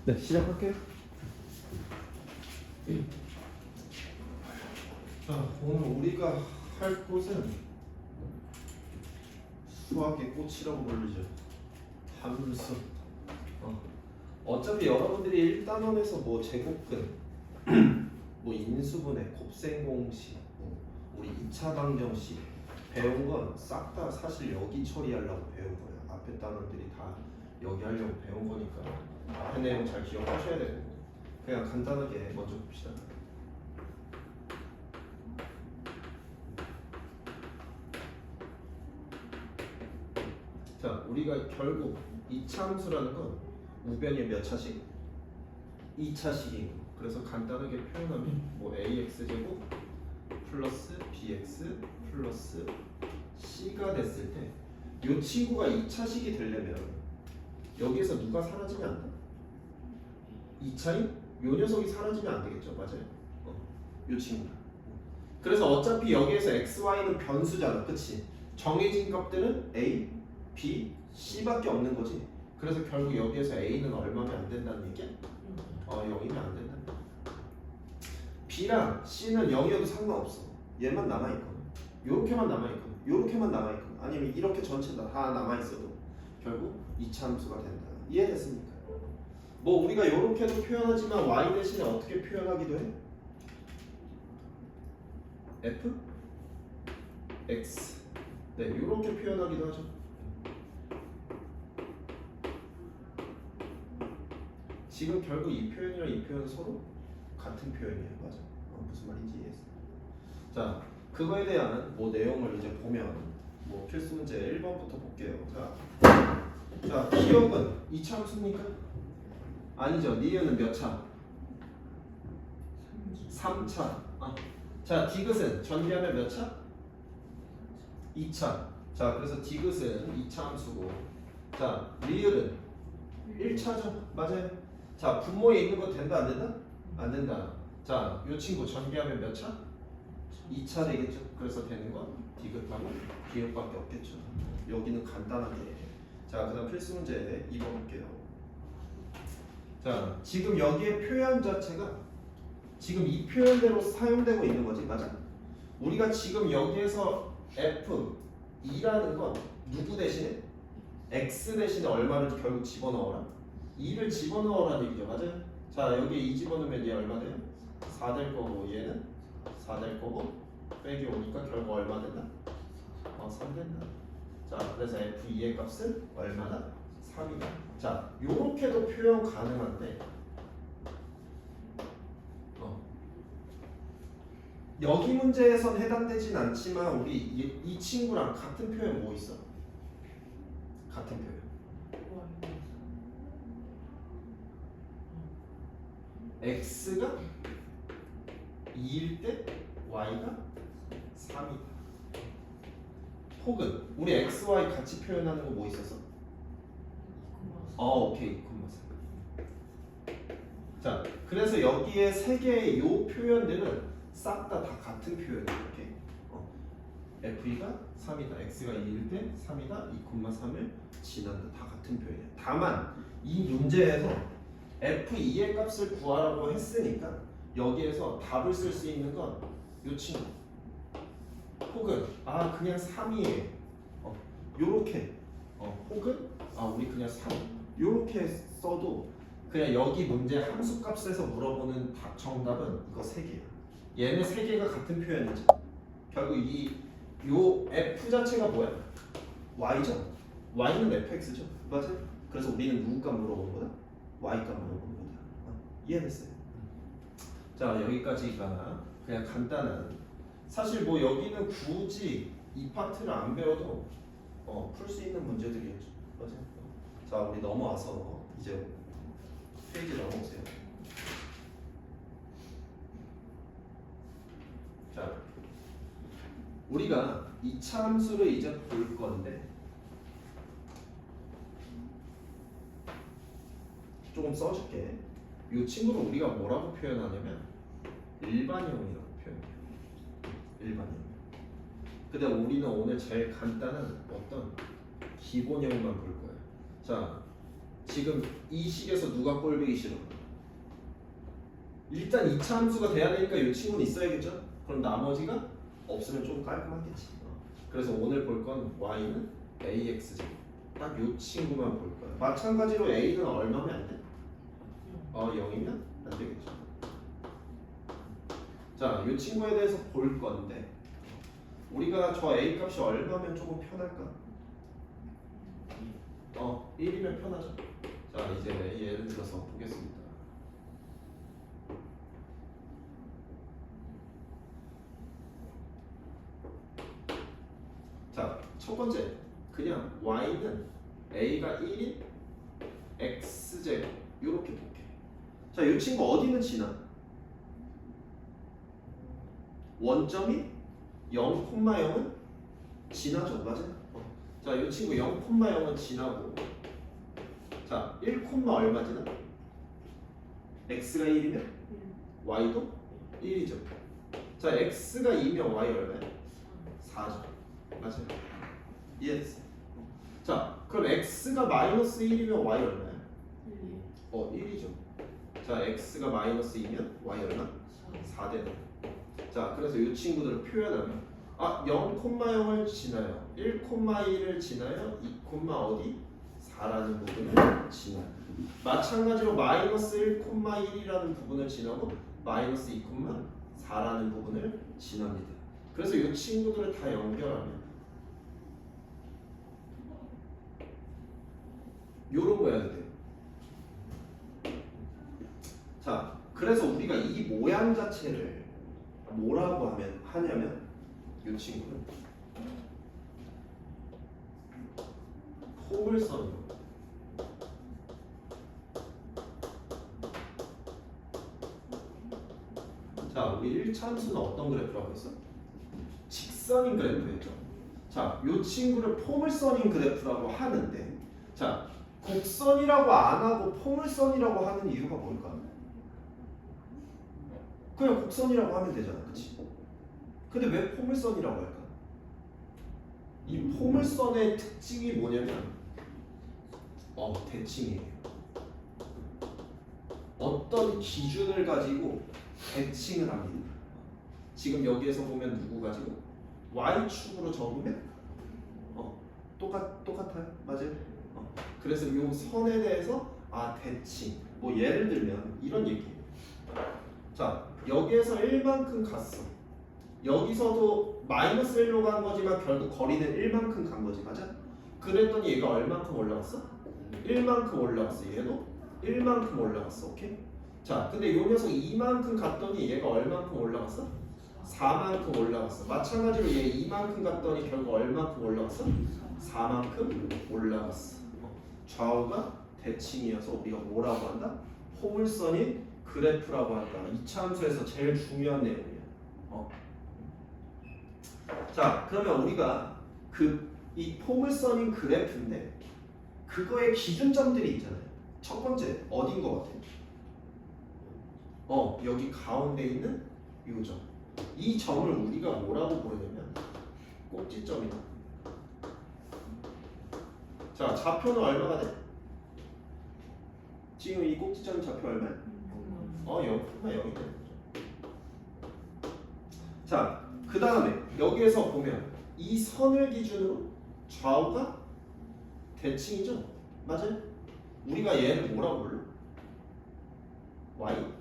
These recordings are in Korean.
네, 시작할게요. 자, 오늘 우리가 할 것은 수학의 꽃이라고 불리죠. 함수. 어차피 여러분들이 1단원에서 뭐 제곱근, 뭐 인수분해, 곱셈 공식, 뭐 우리 2차 방정식 배운 건 싹 다 사실 여기 처리하려고 배운 거예요. 앞에 단원들이 다 여기 하려고 배운 거니까 앞에 내용 잘 기억하셔야 되고, 그냥 간단하게 먼저 봅시다. 자, 우리가 결국 이차 함수라는 건 우변이 몇 차식? 2차식인 거. 그래서 간단하게 표현하면 뭐 ax제곱 플러스 bx 플러스 c가 됐을 때 이 친구가 2차식이 되려면 여기에서 누가 사라지면 안 돼? 2차인? 요 녀석이 사라지면 안 되겠죠. 맞아요? 요 친구가. 그래서 어차피 여기에서 x, y는 변수잖아. 그치? 정해진 값들은 a, b, c밖에 없는 거지. 그래서 결국 여기에서 a는 얼마면 안 된다는 얘기야? 0이면 안 된다. b랑 c는 0이어도 상관없어. 얘만 남아있거든. 요렇게만 남아있거든. 요렇게만 남아있거든. 아니면 이렇게 전체 다 남아있어도 결국 2차 함수가 된다. 이해됐습니까? 뭐 우리가 요렇게도 표현하지만 y 대신에 어떻게 표현하기도 해? f? x. 네, 요렇게 표현하기도 하죠. 지금 결국 이 표현이랑 이 표현은 서로 같은 표현이에요. 맞아. 무슨 말인지 이해했어. 자, 그거에 대한 뭐 내용을 이제 보면 뭐 필수 문제 1번부터 볼게요. 자, 기억은 2차 함수입니까? 아니죠. 니은은 몇 차? 3차. 자, 디귿은 전개하면 몇 차? 2차. 자, 그래서 디귿은 2차 함수고, 자, 리을은 1차죠. 맞아요. 자, 분모에 있는 거 된다 안 된다? 안 된다. 자, 요 친구 전개하면 몇 차? 2차 되겠죠. 그래서 되는 건 디귿하고 기억밖에 없겠죠. 여기는 간단하게. 자, 그다음 필수 문제 2번 볼게요. 자, 지금 여기에 표현 자체가 지금 이 표현대로 사용되고 있는 거지. 맞아? 우리가 지금 여기에서 f 2라는 건 누구 대신에? x 대신에 얼마를 결국 집어넣어라? 2를 집어넣으라는 얘기죠. 맞아요? 자, 여기에 2 집어넣으면 얘 얼마 돼요? 4 될 거고, 얘는 4 될 거고, 빼기 오니까 결국 얼마 된다? 3 된다. 자, 그래서 f2의 값은 얼마다? 3이다. 자, 요렇게도 표현 가능한데 여기 문제에선 해당되진 않지만 우리 이 친구랑 같은 표현 뭐 있어? 같은 표현. x가 2일 때 y가 3이다. 혹은 우리 x, y 같이 표현하는 거 뭐 있었어? 오케이. 2,3. 자, 그래서 여기에 세 개의 요 표현들은 싹 다 같은 표현이에요. 이렇게. f2가 3이다. x가 2일 때 3이다. 2,3을 지난다. 다 같은 표현이야. 다만 이 문제에서 f2의 값을 구하라고 했으니까 여기에서 답을 쓸 수 있는 건 요 친구. 혹은 그냥 3이에요. 요렇게. 혹은 우리 그냥 3. 요렇게 써도 그냥 여기 문제 함수값에서 물어보는 정답은 이거 3개야. 얘네 3개가 같은 표현이지. 결국 요 f 자체가 뭐야? y죠. y는 fx죠. 맞아요? 그래서 우리는 누구 값 물어보는 거다? y 값 물어보는 거다. 이해됐어요? 자, 여기까지가 그냥 간단한. 사실 뭐 여기는 굳이 이 파트를 안 배워도 풀 수 있는 문제들이었죠. 맞아요? 자, 우리 넘어와서 이제 페이지 넘어오세요. 자, 우리가 2차 함수를 이제 볼 건데 조금 써줄게. 이 친구를 우리가 뭐라고 표현하냐면 일반형이라고 표현해요. 일반형. 근데 우리는 오늘 제일 간단한 어떤 기본형만 볼 거예요. 자, 지금 이 식에서 누가 꼴보기 싫어? 일단 2차 함수가 돼야 되니까 이 친구는 있어야겠죠? 그럼 나머지가 없으면 좀 깔끔하겠지. 그래서 오늘 볼 건 y는 ax 딱 이 친구만 볼 거야. 마찬가지로 a는 얼마면 안 돼? 0이면 안 되겠죠. 자, 이 친구에 대해서 볼 건데 우리가 저 a 값이 얼마면 조금 편할까? 1이면 편하죠. 자, 이제 예를 들어서 보겠습니다. 자, 첫 번째 그냥 y는 a가 1인 x제곱 이렇게 볼게. 자, 이 친구 어디는 지나? 원점이 0,0은 지나죠, 맞아요? 자, 이 친구 0,0은 지나고, 자, 1, 얼마 지나? x가 1이면 y도 1이죠. 자, x가 2면 y 얼마야? 4죠. 맞아요. 이해했어? 자, 그럼 x가 마이너스 1이면 y 얼마야? 1이죠. 자, x가 마이너스 2면 y 얼마? 4 되네. 자, 그래서 이 친구들을 표현하면 0,0을 지나요. 1,2를 지나요. 2, 어디? 4라는 부분을 지나요. 마찬가지로 마이너스 1,1이라는 부분을 지나고 마이너스 2,4라는 부분을 지납니다. 그래서 이 친구들을 다 연결하면 요런 거 해야 돼요. 자, 그래서 우리가 이 모양 자체를 뭐라고 하냐면 이 친구는 포물선이요. 자, 우리 1차 함수는 어떤 그래프라고 했어? 직선인 그래프였죠. 자, 이 친구를 포물선인 그래프라고 하는데, 자, 곡선이라고 안 하고 포물선이라고 하는 이유가 뭘까? 그냥 곡선이라고 하면 되잖아, 그치? 근데 왜 포물선이라고 할까? 이 포물선의 특징이 뭐냐면 대칭이에요. 어떤 기준을 가지고 대칭을 합니다. 지금 여기에서 보면 누구 가지고? y축으로 적으면 똑같아요? 맞아요? 그래서 이 선에 대해서 대칭. 뭐 예를 들면 이런 얘기예요. 자, 여기에서 1만큼 갔어. 여기서도 마이너스 1로 간 거지만 결국 거리는 1만큼 간 거지, 맞아? 그랬더니 얘가 얼만큼 올라갔어? 1만큼 올라갔어. 얘도 1만큼 올라갔어. 오케이? 자, 근데 이 녀석 2만큼 갔더니 얘가 얼만큼 올라갔어? 4만큼 올라갔어. 마찬가지로 얘 2만큼 갔더니 결국 얼만큼 올라갔어? 4만큼 올라갔어. 좌우가 대칭이어서 우리가 뭐라고 한다? 포물선인 그래프라고 한다. 2차 함수에서 제일 중요한 내용이야. 자, 그러면 우리가 이 포물선인 그래프인데 그거의 기준점들이 있잖아요. 첫 번째 어딘 것 같아? 여기 가운데 있는 이 점. 이 점을 우리가 뭐라고 부르냐면 꼭지점이다. 자, 좌표는 얼마가 돼? 지금 이 꼭지점 좌표 얼마야? 0,0이 되는 거죠. 자, 그 다음에 여기에서 보면 이 선을 기준으로 좌우가 대칭이죠? 맞아요? 우리가 얘를 뭐라고 불러? y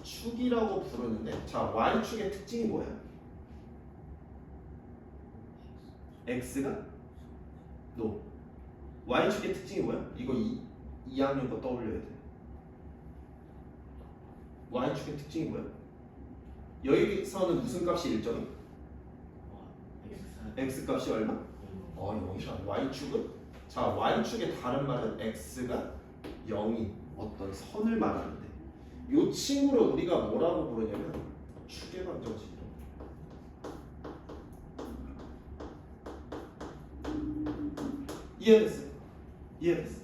축이라고 부르는데, 자, y축의 특징이 뭐야? x가 노. y축의 특징이 뭐야? 이거 2학년 거 떠올려야 돼. y축의 특징이 뭐야? 여기서는 무슨 값이 일정이? x 값이 얼마? 0이다. y축은? 자, y축의 다른 말은 x가 0인 어떤 선을 말하는데 이 친구를 우리가 뭐라고 부르냐면 축의 방정식이라고. 이해됐어요? 이해됐어.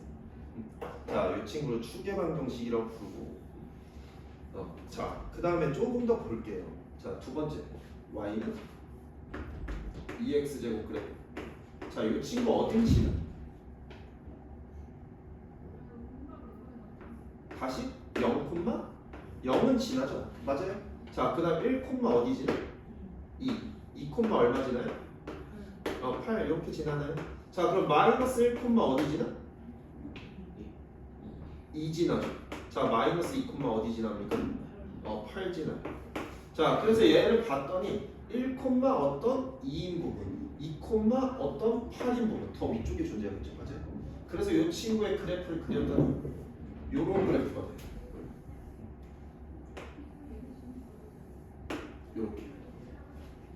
자, 이 친구를 축의 방정식이라고 부르고, 자, 그 다음에 조금 더 볼게요. 자, 두 번째 y는 2x제곱 그래프. 자, 이 친구 어딘지는 다시 0, 0은 지나죠. 맞아요? 자, 그 다음 1, 어디 지나? 2 얼마 지나요? 8 이렇게 지나나요? 자, 그럼 마이너스 1, 어디 지나? 2 지나죠. 자, 마이너스 2, 어디 지납니까? 8 지나요. 자, 그래서 얘를 봤더니 1, 어떤 2인 부분, 2, 어떤 8인 부분 더 위쪽에 존재하겠죠. 맞아요? 그래서 이 친구의 그래프를 그렸다는 요런 그래프가 돼요. 요렇게.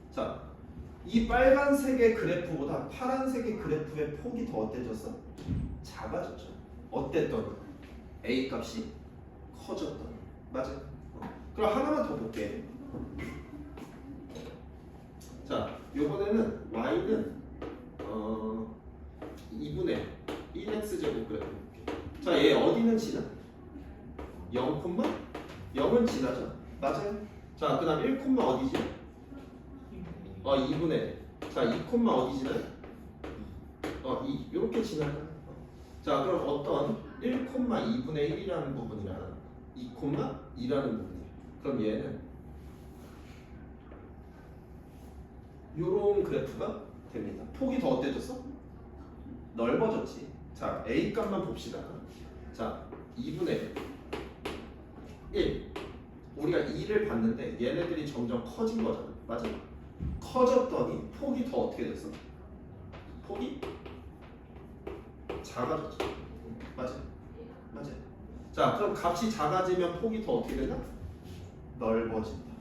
자, 이 빨간색의 그래프보다 파란색의 그래프의 폭이 더 어때졌어? 작아졌죠. 어땠던? A 값이 커졌던. 맞아요? 그럼 하나만 더 볼게. 자, 요번에는 y는 2분의 1x 제곱 그래프 볼게. 자, 얘 어디는 지나? 0, 0은 지나죠. 맞아요? 자, 그 다음 1, 어디지? 2분의. 자, 2, 어디 지나요? 2 이렇게 지나요. 자, 그럼 어떤 1, 2분의 1이라는 부분이랑 2, 2라는 부분이에요. 그럼 얘는 요런 그래프가 됩니다. 폭이 더 어때졌어? 넓어졌지. 자, A 값만 봅시다. 자, 2분의 1. 우리가 2를 봤는데 얘네들이 점점 커진 거잖아. 맞아? 커졌더니 폭이 더 어떻게 됐어? 폭이 작아졌죠. 맞아? 맞아. 자, 그럼 값이 작아지면 폭이 더 어떻게 되나? 넓어진다.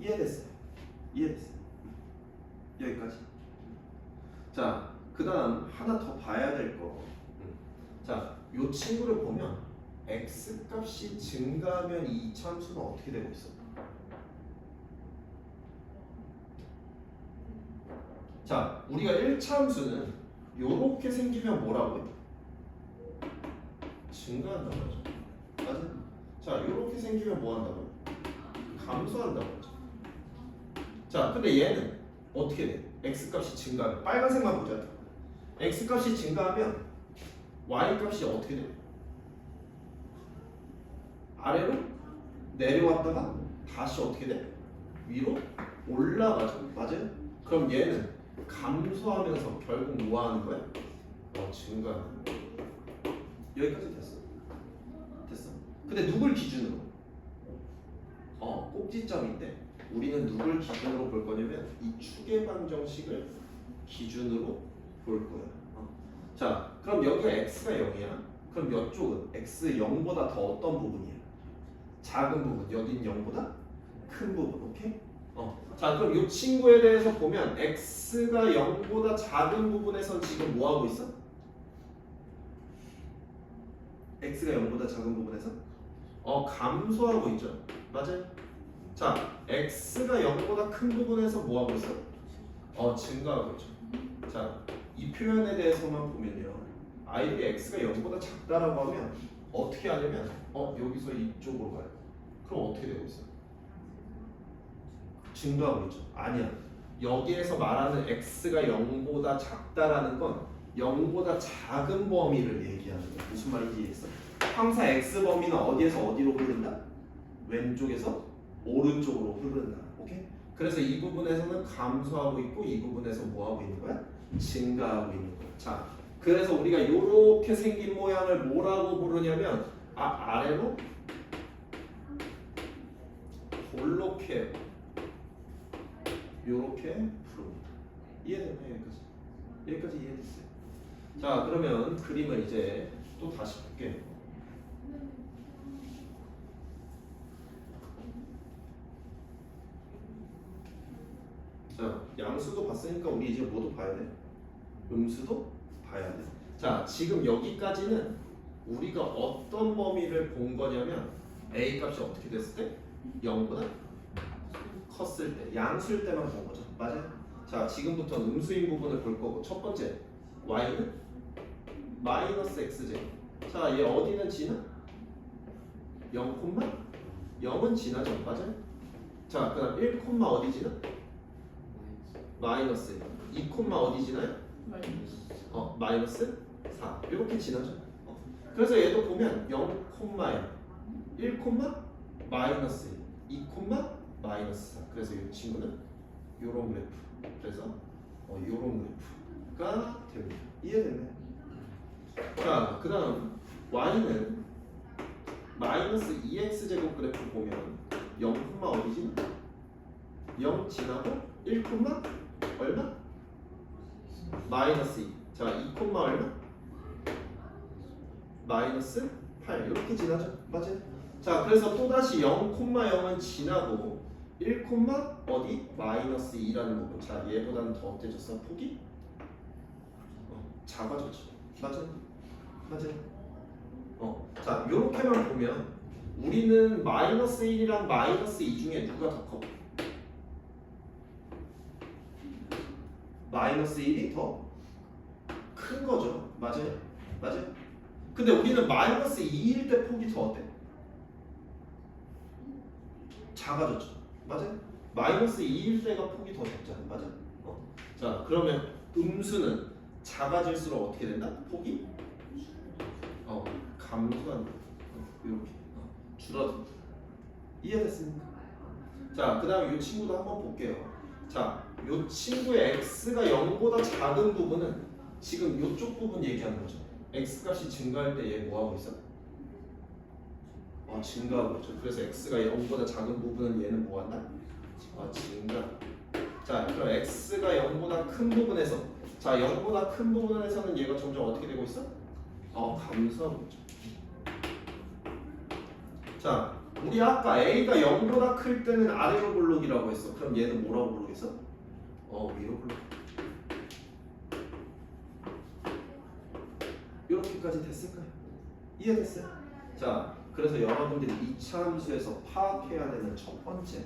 이해됐어요? 이해됐어요? 여기까지. 자, 그 다음 하나 더 봐야 될 거. 자, 요 친구를 보면 x 값이 증가하면 이 이차함수는 어떻게 되고 있어? 자, 우리가 1차함수는 요렇게 생기면 뭐라고 해? 증가한다고 하죠. 맞아? 자, 요렇게 생기면 뭐 한다고 해? 감소한다고 하죠. 자, 근데 얘는 어떻게 돼? x 값이 증가하면 빨간색만 보자. x 값이 증가하면 y 값이 어떻게 돼? 아래로 내려왔다가 다시 어떻게 돼? 위로 올라가죠. 맞아요? 그럼 얘는 감소하면서 결국 뭐 하는 거야? 증가하는 거야. 여기까지 됐어. 됐어. 근데 누굴 기준으로? 꼭지점인데 우리는 누굴 기준으로 볼 거냐면 이 추계 방정식을 기준으로 볼 거야. 자, 그럼 여기가 x가 0이야. 그럼 이쪽은 x 0보다 더 어떤 부분이야? 작은 부분. 여긴 0보다 큰 부분. 오케이? 자, 그럼 이 친구에 대해서 보면 x가 0보다 작은 부분에선 지금 뭐 하고 있어? x가 0보다 작은 부분에서 감소하고 있죠. 맞아요? 자, x가 0보다 큰 부분에서 뭐 하고 있어? 증가하고 있죠. 자, 이 표현에 대해서만 보면요. 아이들이 x가 0보다 작다라고 하면 어떻게 하냐면 여기서 이쪽으로 가요. 그럼 어떻게 되고 있어? 증가하고 있죠. 아니야. 여기에서 말하는 x가 0보다 작다라는 건 0보다 작은 범위를 얘기하는 거야. 무슨 말인지 이해했어? 항상 x 범위는 어디에서 어디로 흐른다? 왼쪽에서 오른쪽으로 흐른다. 오케이? 그래서 이 부분에서는 감소하고 있고 이 부분에서 뭐 하고 있는 거야? 증가하고 있는 거야. 자, 그래서 우리가 이렇게 생긴 모양을 뭐라고 부르냐면 아래로 볼록해. 요렇게 부릅니다. 이해됐나요? 여기까지 이해됐어요. 자, 그러면 그림을 이제 또 다시 볼게요. 자, 양수도 봤으니까 우리 이제 뭐도 봐야 돼? 음수도 봐야 돼. 자, 지금 여기까지는 우리가 어떤 범위를 본 거냐면 a 값이 어떻게 됐을 때? 0보다 컸을 때, 양수일 때만 본 거죠. 맞아요? 자, 지금부터 음수인 부분을 볼 거고 첫 번째 y는 마이너스 x제곱. 자, 얘 어디는 지나? 0, 0은 지나죠. 맞아요? 자, 그 다음 1, 어디 지나? 마이너스 2, 어디 지나요? 마이너스 4 이렇게 지나죠. 그래서 얘도 보면 0, 1, 마이너스 1, 2, 마이너스 4. 그래서 이 친구는 요런 그래프. 그래서 요런 그래프가 됩니다. 이해됐나요? 자, 그 다음 y는 마이너스 2x 제곱 그래프 보면 0, 어디지? 0 지나고 1, 얼마? 마이너스 2. 자, 2, 얼마? 마이너스 8. 이렇게 지나죠? 맞아요? 자, 그래서 또다시 0, 0은 지나고 1, 어디? 마이너스 2라는 부분. 자, 얘보다는 더 어때졌어? 폭이? 작아졌죠. 맞아요? 자, 요렇게만 보면 우리는 마이너스 1이랑 마이너스 2 중에 누가 더 커? 마이너스 1이 더 큰 거죠. 맞아요? 근데 우리는 마이너스 2일 때 폭이 더 어때? 작아졌죠. 맞아요? 마이너스 2일 때가 폭이 더 작잖아요. 맞아요? 자, 그러면 음수는 작아질수록 어떻게 된다? 폭이? 감소한다. 이렇게 줄어든다. 이해됐습니까? 자, 그 다음에 이 친구도 한번 볼게요. 자, 이 친구의 x가 0보다 작은 부분은 지금 이쪽 부분 얘기하는 거죠. x 값이 증가할 때 얘 뭐 하고 있어? 증가하고 있죠. 그래서 x가 0보다 작은 부분은 얘는 뭐 한다? 증가. 자, 그럼 x가 0보다 큰 부분에서, 자, 0보다 큰 부분에서는 얘가 점점 어떻게 되고 있어? 감소하고 있죠. 자, 우리 아까 a가 0보다 클 때는 아래로 볼록이라고 했어. 그럼 얘는 뭐라고 부르겠어? 위로 볼록. 이렇게까지 됐을까요? 이해됐어요? 자, 그래서 여러분들이 2차 함수에서 파악해야 되는 첫 번째,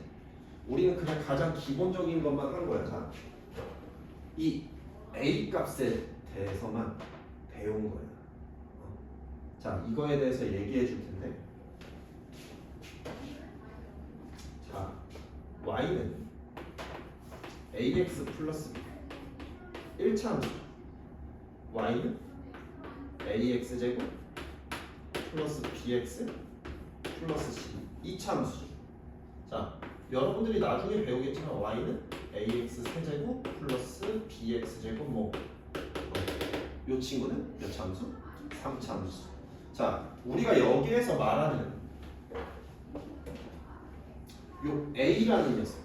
우리는 그냥 가장 기본적인 것만 한 거야. 자, 이 a 값에 대해서만 배운 거야. 자, 이거에 대해서 얘기해 줄 텐데, 자, y는 ax 플러스 1차 함수, y는 ax 제곱 플러스 bx 플러스 c 2차 함수죠. 자, 여러분들이 나중에 배우겠지만 y는 ax 세제곱 플러스 bx 제곱 요 친구는 몇 차 함수? 3차 함수. 자, 우리가 여기에서 말하는 요 a라는 녀석,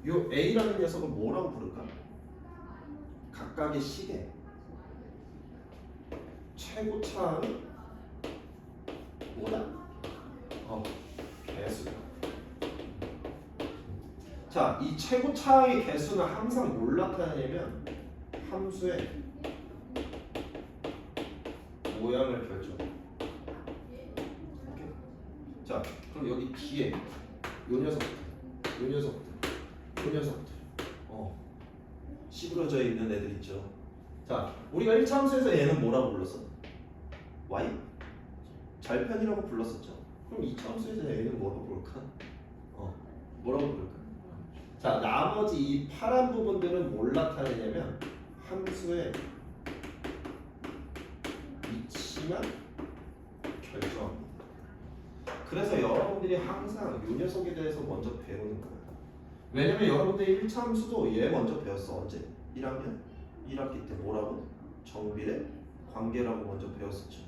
요 a라는 녀석을 뭐라고 부를까? 각각의 식의 최고차항이 뭐다? 개수다. 자, 이 최고차항의 개수는 항상 뭘 나타내냐면 함수의 모양을 결정해. 오케이? 자, 그럼 여기 뒤에 요 녀석들 찌그러져 있는 애들 있죠. 자, 우리가 1차 함수에서 얘는 뭐라고 불렀어? y? 절편이라고 불렀었죠. 그럼 2차 함수에서 얘는 뭐라고 부를까? 뭐라고 부를까? 자, 나머지 이 파란 부분들은 뭘 나타내냐면 함수의 위치만 결정합니다. 그래서 여러분들이 항상 이 녀석에 대해서 먼저 배우는 거예요. 왜냐면 여러분들이 1차 함수도 얘 먼저 배웠어. 언제? 1학년 1학기 때 뭐라고? 정비례 관계라고 먼저 배웠었죠.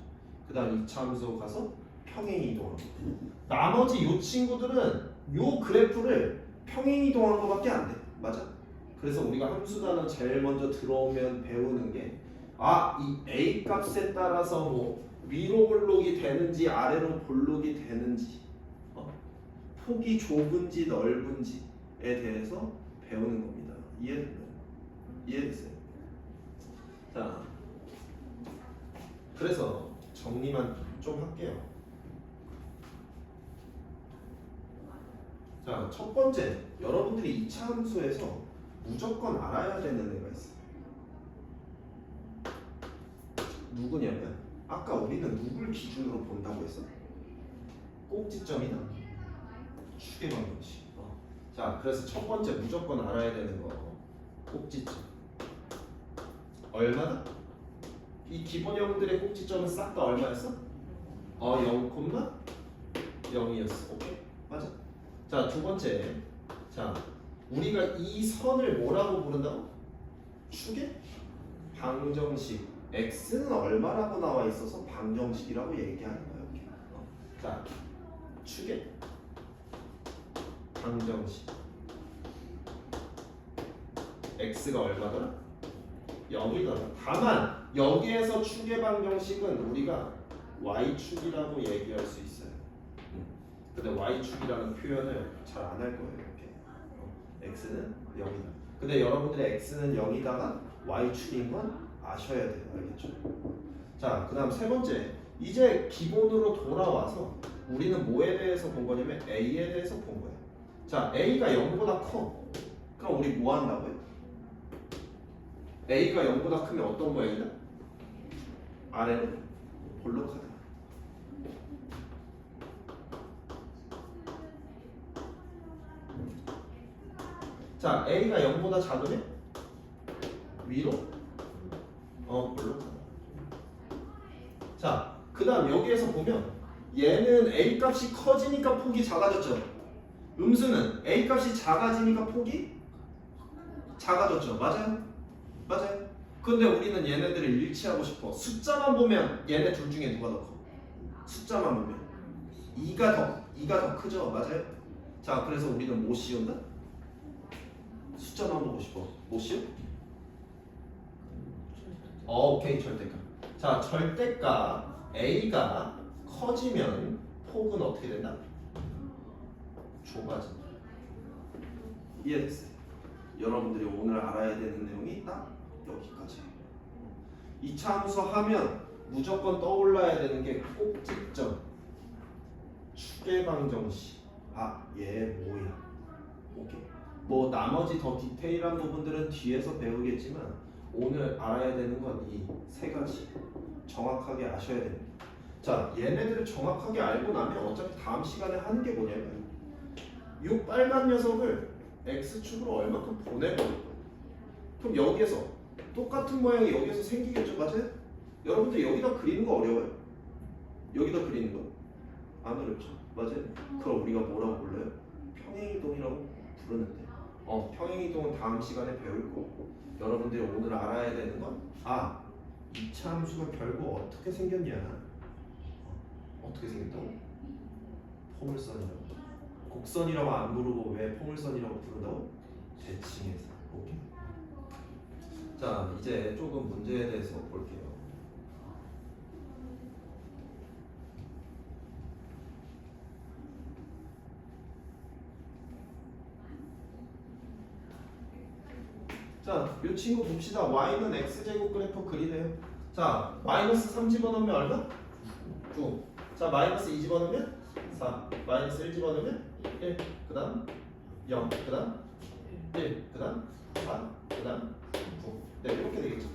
그 다음 2차 함수 가서 평행 이동하고. 나머지 이 친구들은 이 그래프를 평행 이동한 거밖에 안 돼. 맞아? 그래서 우리가 함수 단어 제일 먼저 들어오면 배우는 게 이 a 값에 따라서 뭐 위로 볼록이 되는지 아래로 볼록이 되는지 폭이 좁은지 넓은지에 대해서 배우는 겁니다. 이해됐나요? 이해됐어요? 자, 그래서 정리만 좀 할게요. 자, 첫 번째, 여러분들이 2차 함수에서 무조건 알아야 되는 애가 있어요. 누구냐면 아까 우리는 누굴 기준으로 본다고 했어? 꼭지점이나 축의 방정식. 자, 그래서 첫 번째 무조건 알아야 되는 거 꼭지점. 얼마나? 이 기본형들의 꼭지점은 싹 다 얼마였어? 0,0이었어. 오케이? 맞아. 자, 두 번째. 자, 우리가 이 선을 뭐라고 부른다고? 축의 방정식. x는 얼마라고 나와 있어서 방정식이라고 얘기하는 거야. 이렇게. 자, 축의 방정식. x가 얼마더라? 0이더라. 다만 여기에서 축의 방정식은 우리가 y축이라고 얘기할 수 있어요. 근데 y축이라는 표현을 잘 안 할 거예요. 이렇게. x는 0이다. 근데 여러분들이 x는 0이다가 y축인 건 아셔야 돼요. 알겠죠? 자, 그 다음 세 번째. 이제 기본으로 돌아와서 우리는 뭐에 대해서 본 거냐면 a에 대해서 본 거예요. 자, a가 0보다 커. 그럼 우리 뭐 한다고요? a가 0보다 크면 어떤 모양이다? 아래는 볼록하다. 자, a가 0보다 작으면 위로 볼록하다. 자, 그 다음 여기에서 보면 얘는 a 값이 커지니까 폭이 작아졌죠. 음수는 a 값이 작아지니까 폭이 작아졌죠. 맞아요? 맞아요. 근데 우리는 얘네들을 일치하고 싶어. 숫자만 보면 얘네 둘 중에 누가 더 커? 숫자만 보면 2가 더 크죠. 맞아요? 자, 그래서 우리는 뭐 씌운다? 숫자만 보고 싶어. 뭐 씌워? 오케이, 절대값. 자, 절대값 a가 커지면 폭은 어떻게 된다? 좁아진다. 이해됐어요? 여러분들이 오늘 알아야 되는 내용이 딱 여기까지. 이차 함수 하면 무조건 떠올라야 되는 게 꼭지점, 축의 방정식. 아, 얘 뭐야? 오케이. 뭐 나머지 더 디테일한 부분들은 뒤에서 배우겠지만 오늘 알아야 되는 건 이 세 가지 정확하게 아셔야 됩니다. 자, 얘네들을 정확하게 알고 나면 어차피 다음 시간에 하는 게 뭐냐면 이 빨간 녀석을 x축으로 얼마큼 보내버릴 거예요. 그럼 여기에서 똑같은 모양이 여기에서 생기겠죠? 맞아요? 여러분들 여기다 그리는 거 어려워요? 여기다 그리는 거 안 어렵죠? 맞아요? 그럼 우리가 뭐라고 불러요? 평행이동이라고 부르는데 평행이동은 다음 시간에 배울 거고 여러분들이 오늘 알아야 되는 건 이차 함수가 결국 어떻게 생겼냐. 어떻게 생겼다고? 포물선이라고. 곡선이라고 안 부르고 왜 포물선이라고 부른다고? 대칭해서. 오케이. 자, 이제 조금 문제에 대해서 볼게요. 자, 이 친구 봅시다. y는 x제곱 그래프 그리래요. 자, 마이너스 3 집어넣으면 얼마? 9. 자, 마이너스 2 집어넣으면 4. 마이너스 1 집어넣으면 1. 그 다음 0. 그 다음 1. 그 다음 4. 그 다음 9. 네, 이렇게 되겠죠.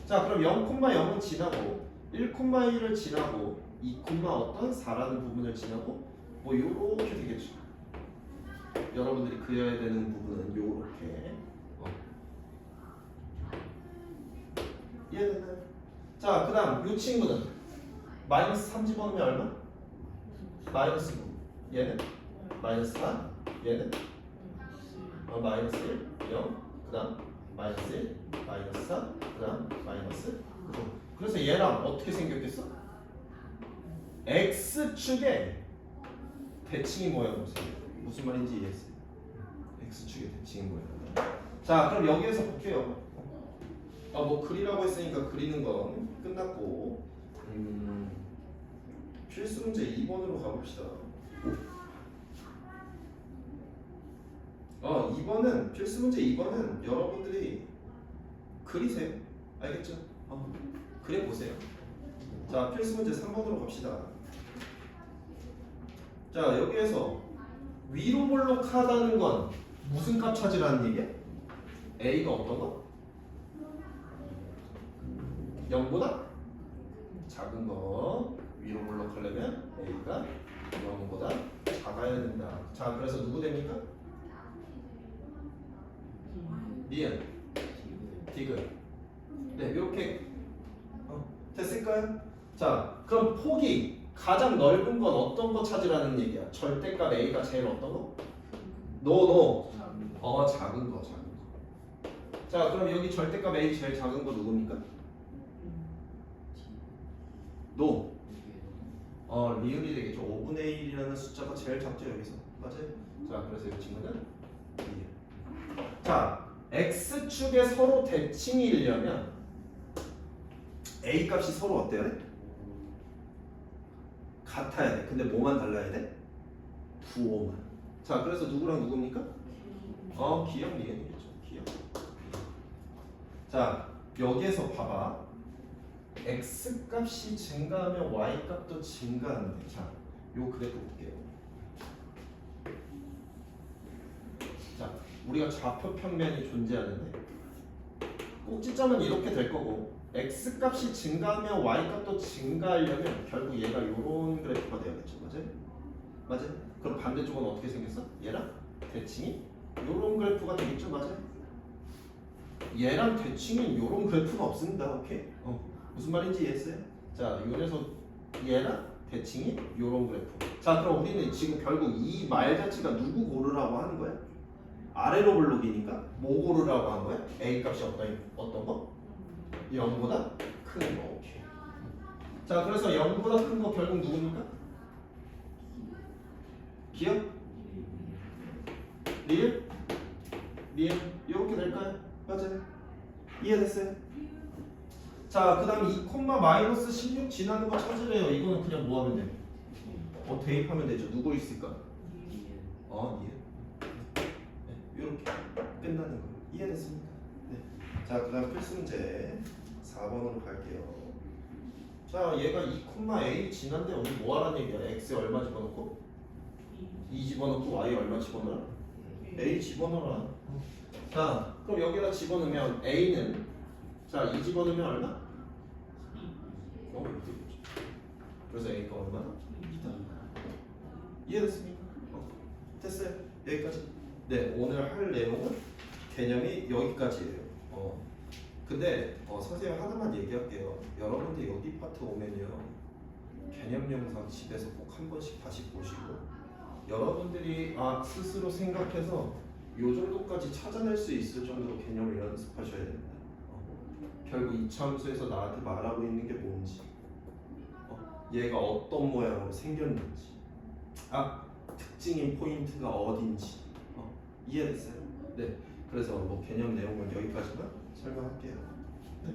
자, 그럼 0,0은 지나고 1,1을 지나고 2, 어떤 4라는 부분을 지나고 뭐 요렇게 되겠죠. 여러분들이 그려야 되는 부분은 요렇게. 이해됐나요? 자, 그 다음 이 친구는 마이너스 3 집어넣으면 얼마? 마이너스 9. 얘는 마이너스 4. 얘는 마이너스 1, 0. 그 다음 마이너스 1, 마이너스 4. 그 다음 마이너스 9. 그래서 얘랑 어떻게 생겼겠어? X축의 대칭이 뭐야? 무슨 말인지 이해했어요? X축의 대칭이 뭐야? 자, 그럼 여기에서 볼게요. 뭐 그리라고 했으니까 그리는 건 끝났고 필수 문제 2번으로 가봅시다. 2번은 필수 문제 2번은 여러분들이 그리세요. 알겠죠? 그래 보세요. 자, 필수 문제 3번으로 갑시다. 자, 여기에서 위로 볼록하다는 건 무슨 값 찾으라는 얘기야? A가 어떤 거? 0보다 작은 거. 위로 볼록하려면 A가 0보다 작아야 된다. 자, 그래서 누구 됩니까? 니은, 디귿. 네, 이렇게 됐을까요? 자, 그럼 폭이 가장 넓은 건 어떤 거 찾으라는 얘기야? 절대값 A가 제일 어떤 거? 노. 작은 거. 자, 그럼 여기 절대값 A 제일 작은 거 누굽니까? 노. 리을이 되겠죠. 5분의 1이라는 숫자가 제일 작죠, 여기서. 맞아요? 자, 그래서 이 친구는 2. 자, X축에 서로 대칭이려면 A 값이 서로 어때야 돼? 같아야 돼. 근데 뭐만 달라야 돼? 부호만. 자, 그래서 누구랑 누굽니까? 기억 리은이겠죠. 기억. 자, 여기에서 봐봐. X 값이 증가하면 Y 값도 증가하는데, 자, 요 그래프 볼게요. 자, 우리가 좌표 평면이 존재하는데 꼭지점은 이렇게 될 거고, X 값이 증가하면 Y 값도 증가하려면 결국 얘가 요런 그래프가 돼야겠죠, 맞아요? 그럼 반대쪽은 어떻게 생겼어? 얘랑 대칭이 요런 그래프가 되겠죠, 맞아요? 얘랑 대칭인 요런 그래프가 없습니다, 오케이? 무슨 말인지 이해했어요? 자, 요래서 얘랑 대칭이 요런 그래프. 자, 그럼 우리는 지금 결국 이 말 자체가 누구 고르라고 하는 거야? 아래로 블록이니까 뭐 고르라고 하는 거야? A 값이 어떤 거? 0보다 큰 거. 오케이. 자, 그래서 0보다 큰 거 결국 누굽니까? 기억? 리을? 이렇게 될까요? 맞아요. 이해됐어요? 자, 그 다음 2,-16 지나는 거 찾으래요. 이거는 그냥 뭐 하면 돼? 대입하면 되죠. 누구 있을까? 리을. 이렇게 끝나는 거. 이해됐습니까? 네. 자, 그 다음 필수 문제 4번으로 갈게요. 자, 얘가 2,A 지난데 여기 뭐 하라는 얘기야? X에 얼마 집어넣고? 2 집어넣고 Y에 얼마 집어넣어? A 집어넣어라. 자, 그럼 여기다 집어넣으면 A는, 자, 2 집어넣으면 얼마? 이렇게 되죠. 그래서 A가 얼마나? 2다. 이해됐습니까? 됐어요. 여기까지. 네, 오늘 할 내용은 개념이 여기까지예요. 근데 선생님 하나만 얘기할게요. 여러분들 여기 파트 오면요, 개념 영상 집에서 꼭 한 번씩 다시 보시고, 여러분들이 스스로 생각해서 요 정도까지 찾아낼 수 있을 정도로 개념을 연습하셔야 됩니다. 결국 이차함수에서 나한테 말하고 있는 게 뭔지, 얘가 어떤 모양으로 생겼는지, 특징인 포인트가 어딘지. 이해됐어요? 네. 그래서 뭐 개념 내용은 여기까지만 설명할게요. 네.